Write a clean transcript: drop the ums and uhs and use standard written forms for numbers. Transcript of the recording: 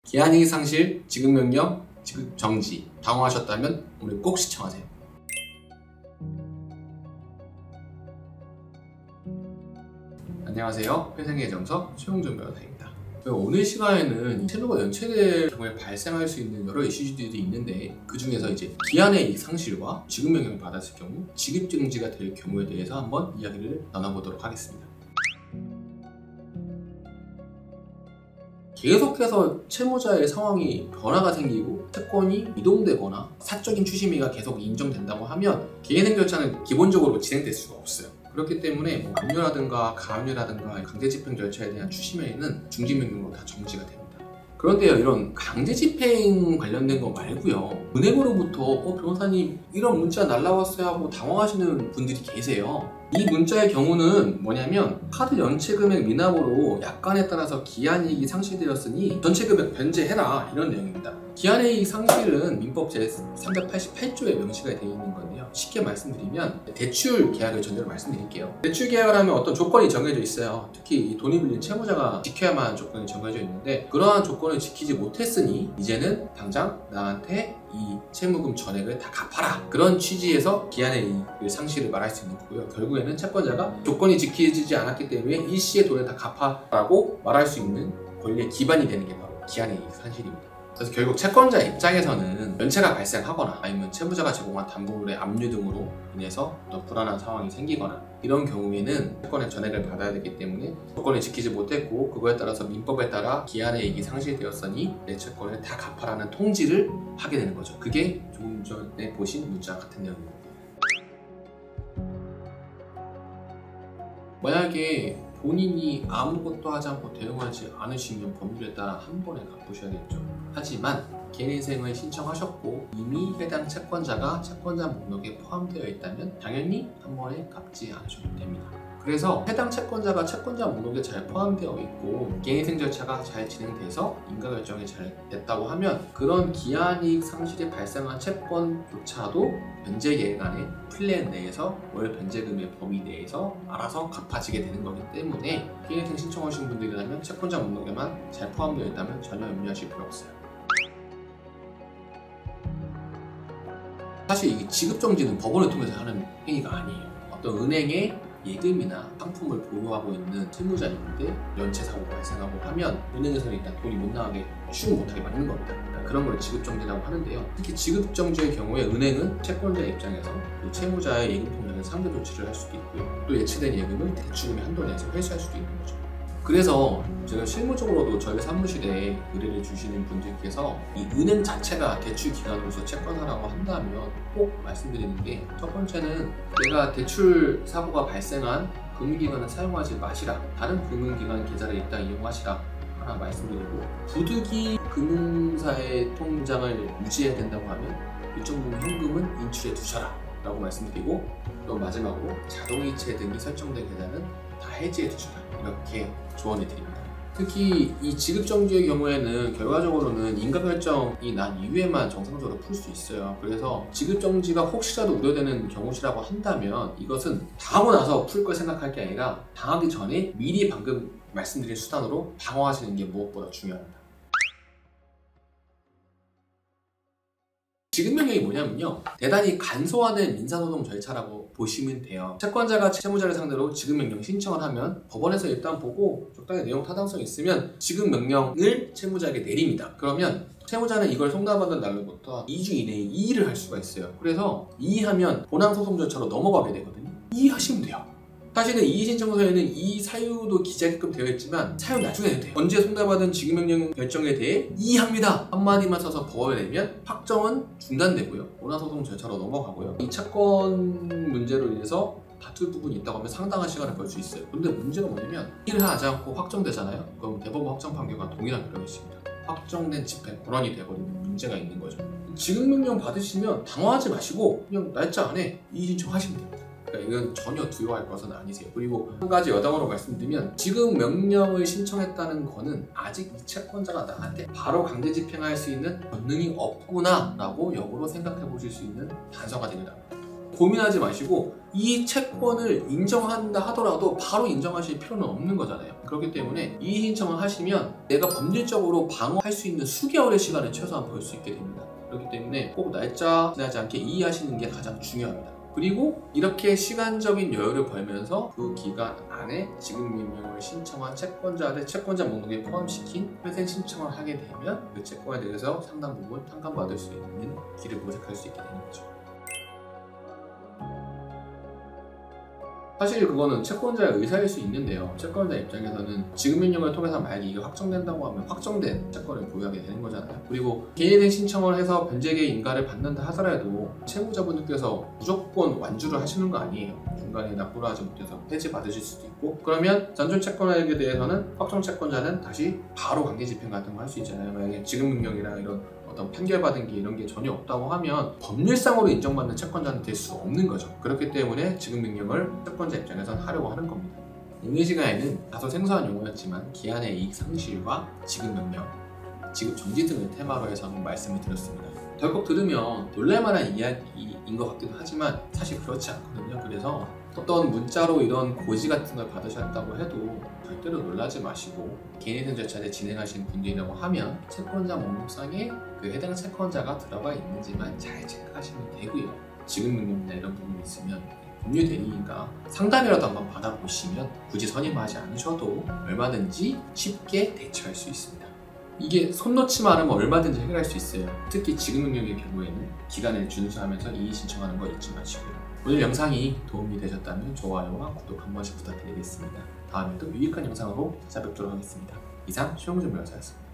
기한이익 상실, 지급명령, 지급정지 당황하셨다면 오늘 꼭 시청하세요. 안녕하세요. 회생의 정석 최용준 변호사입니다. 오늘 시간에는 채무가 연체될 경우에 발생할 수 있는 여러 이슈들이 있는데 그 중에서 이제 기한의 이익 상실과 지급명령을 받았을 경우 지급정지가 될 경우에 대해서 한번 이야기를 나눠보도록 하겠습니다. 계속해서 채무자의 상황이 변화가 생기고 채권이 이동되거나 사적인 추심위가 계속 인정된다고 하면 개인행 절차는 기본적으로 진행될 수가 없어요. 그렇기 때문에 압류라든가 가압류라든가 강제집행 절차에 대한 추심위는 중지명령으로 다 정지가 됩니다. 그런데요, 이런 강제집행 관련된 거 말고요, 은행으로부터 변호사님 이런 문자 날라왔어요 하고 당황하시는 분들이 계세요. 이 문자의 경우는 뭐냐면 카드 연체금액 미납으로 약관에 따라서 기한이익이 상실되었으니 전체금액 변제해라 이런 내용입니다. 기한이익 상실은 민법 제388조에 명시가 되어 있는 건데요. 쉽게 말씀드리면 대출 계약을 전제로 말씀드릴게요. 대출 계약을 하면 어떤 조건이 정해져 있어요. 특히 돈이 빌린 채무자가 지켜야만 하는 조건이 정해져 있는데 그러한 조건을 지키지 못했으니 이제는 당장 나한테 이 채무금 전액을 다 갚아라, 그런 취지에서 기한의 이익 상실을 말할 수 있는 거고요. 결국에는 채권자가 조건이 지켜지지 않았기 때문에 일시에 돈을 다 갚아라고 말할 수 있는 권리의 기반이 되는 게 바로 기한의 이익 상실입니다. 그래서 결국 채권자 입장에서는 연체가 발생하거나 아니면 채무자가 제공한 담보물의 압류 등으로 인해서 어떤 불안한 상황이 생기거나 이런 경우에는 채권의 전액을 받아야 되기 때문에 조건을 지키지 못했고 그거에 따라서 민법에 따라 기한의 이익이 상실되었으니 내 채권을 다 갚아라는 통지를 하게 되는 거죠. 그게 조금 전에 보신 문자 같은 내용입니다. 만약에 본인이 아무것도 하지 않고 대응하지 않으시면 법률에 따라 한 번에 갚으셔야겠죠. 하지만 개인회생을 신청하셨고 이미 해당 채권자가 채권자 목록에 포함되어 있다면 당연히 한 번에 갚지 않으셔도 됩니다. 그래서 해당 채권자가 채권자 목록에 잘 포함되어 있고 개인회생 절차가 잘 진행돼서 인가결정이 잘 됐다고 하면 그런 기한이익 상실이 발생한 채권조차도 변제계획 안에 플랜 내에서 월 변제금의 범위 내에서 알아서 갚아지게 되는 거기 때문에 개인회생 신청하신 분들이라면 채권자 목록에만 잘 포함되어 있다면 전혀 염려하실 필요 없어요. 사실 이 지급정지는 법원을 통해서 하는 행위가 아니에요. 어떤 은행에 예금이나 상품을 보유하고 있는 채무자인데 연체 사고가 발생하고 하면 은행에서는 일단 돈이 못 나가게 취급 못하게 막는 겁니다. 그런 걸 지급정지라고 하는데요. 특히 지급정지의 경우에 은행은 채권자 입장에서 그 채무자의 예금 통장에 상대 조치를 할 수도 있고요. 또 예치된 예금을 대출금의 한도 내에서 회수할 수도 있는 거죠. 그래서 제가 실무적으로도 저희 사무실에 의뢰를 주시는 분들께서 이 은행 자체가 대출 기관으로서 채권하라고 한다면 꼭 말씀드리는 게 첫 번째는 내가 대출 사고가 발생한 금융기관을 사용하지 마시라, 다른 금융기관 계좌를 일단 이용하시라 하나 말씀드리고, 부득이 금융사의 통장을 유지해야 된다고 하면 일정 부분 현금은 인출해 두셔라 라고 말씀드리고, 또 마지막으로 자동이체 등이 설정된 계좌는 다 해지해 두셔라 이렇게 조언해 드립니다. 특히 이 지급정지의 경우에는 결과적으로는 인가결정이 난 이후에만 정상적으로 풀 수 있어요. 그래서 지급정지가 혹시라도 우려되는 경우시라고 한다면 이것은 당하고 나서 풀 걸 생각할 게 아니라 당하기 전에 미리 방금 말씀드린 수단으로 방어하시는 게 무엇보다 중요합니다. 지급명령이 뭐냐면요, 대단히 간소화된 민사소송 절차라고 보시면 돼요. 채권자가 채무자를 상대로 지급명령 신청을 하면 법원에서 일단 보고 적당히 내용 타당성이 있으면 지급명령을 채무자에게 내립니다. 그러면 채무자는 이걸 송달받은 날로부터 2주 이내에 이의를 할 수가 있어요. 그래서 이의하면 본항소송 절차로 넘어가게 되거든요. 이의하시면 돼요. 사실은 이의신청서에는 이 사유도 기재하게끔 되어 있지만 사유 나중에 해도 돼요. 언제 송달받은 지급명령 결정에 대해 이의합니다 한마디만 써서 벌을 내면 확정은 중단되고요, 본항소송 절차로 넘어가고요. 이 채권 문제로 인해서 다툴 부분이 있다고 하면 상당한 시간을 벌 수 있어요. 근데 문제가 뭐냐면 이의를 하지 않고 확정되잖아요. 그럼 대법원 확정 판결과 동일한 결론이 있습니다. 확정된 집행 권한이 되어버리는 문제가 있는 거죠. 지급명령 받으시면 당황하지 마시고 그냥 날짜 안에 이의신청하시면 됩니다. 그러니까 이건 전혀 두려워할 것은 아니세요. 그리고 한 가지 여담으로 말씀드리면 지급 명령을 신청했다는 거는 아직 이 채권자가 나한테 바로 강제 집행할 수 있는 권능이 없구나 라고 역으로 생각해 보실 수 있는 단서가 되기도 합니다. 고민하지 마시고 이 채권을 인정한다 하더라도 바로 인정하실 필요는 없는 거잖아요. 그렇기 때문에 이의 신청을 하시면 내가 법률적으로 방어할 수 있는 수개월의 시간을 최소한 벌 수 있게 됩니다. 그렇기 때문에 꼭 날짜 지나지 않게 이의하시는 게 가장 중요합니다. 그리고 이렇게 시간적인 여유를 벌면서 그 기간 안에 지급명령을 신청한 채권자를 채권자 목록에 포함시킨 회생 신청을 하게 되면 그 채권에 대해서 상당 부분 탕감받을 수 있는 길을 모색할 수 있게 되는 거죠. 사실 그거는 채권자의 의사일 수 있는데요. 채권자 입장에서는 지급명령을 통해서 만약에 이게 확정된다고 하면 확정된 채권을 보유하게 되는 거잖아요. 그리고 개인회생 신청을 해서 변제계의 인가를 받는다 하더라도 채무자분들께서 무조건 완주를 하시는 거 아니에요. 중간에 납부를 하지 못해서 폐지 받으실 수도 있고, 그러면 잔존 채권자에게 대해서는 확정 채권자는 다시 바로 강제 집행 같은 거 할 수 있잖아요. 만약에 지급명령이랑 이런 어떤 판결받은 게 이런 게 전혀 없다고 하면 법률상으로 인정받는 채권자는 될 수 없는 거죠. 그렇기 때문에 지급명령을 채권자 입장에서는 하려고 하는 겁니다. 오늘 시간에는 다소 생소한 용어였지만 기한의 이익 상실과 지급명령, 지급 정지 등을 테마로 해서 한번 말씀을 드렸습니다. 덜컥 들으면 놀랄만한 이야기인 것 같기도 하지만 사실 그렇지 않거든요. 그래서 어떤 문자로 이런 고지 같은 걸 받으셨다고 해도 절대로 놀라지 마시고 개인회생 절차를 진행하시는 분들이라고 하면 채권자 목록상에 그 해당 채권자가 들어가 있는지만 잘 체크하시면 되고요. 지급명령이나 이런 부분이 있으면 법률 대리인과 상담이라도 한번 받아보시면 굳이 선임하지 않으셔도 얼마든지 쉽게 대처할 수 있습니다. 이게 손 놓지만 않으면 얼마든지 해결할 수 있어요. 특히 지급명령의 경우에는 기간을 준수하면서 이의 신청하는 거 잊지 마시고요. 오늘 영상이 도움이 되셨다면 좋아요와 구독 한 번씩 부탁드리겠습니다. 다음에도 유익한 영상으로 찾아뵙도록 하겠습니다. 이상 수영준 변호사였습니다.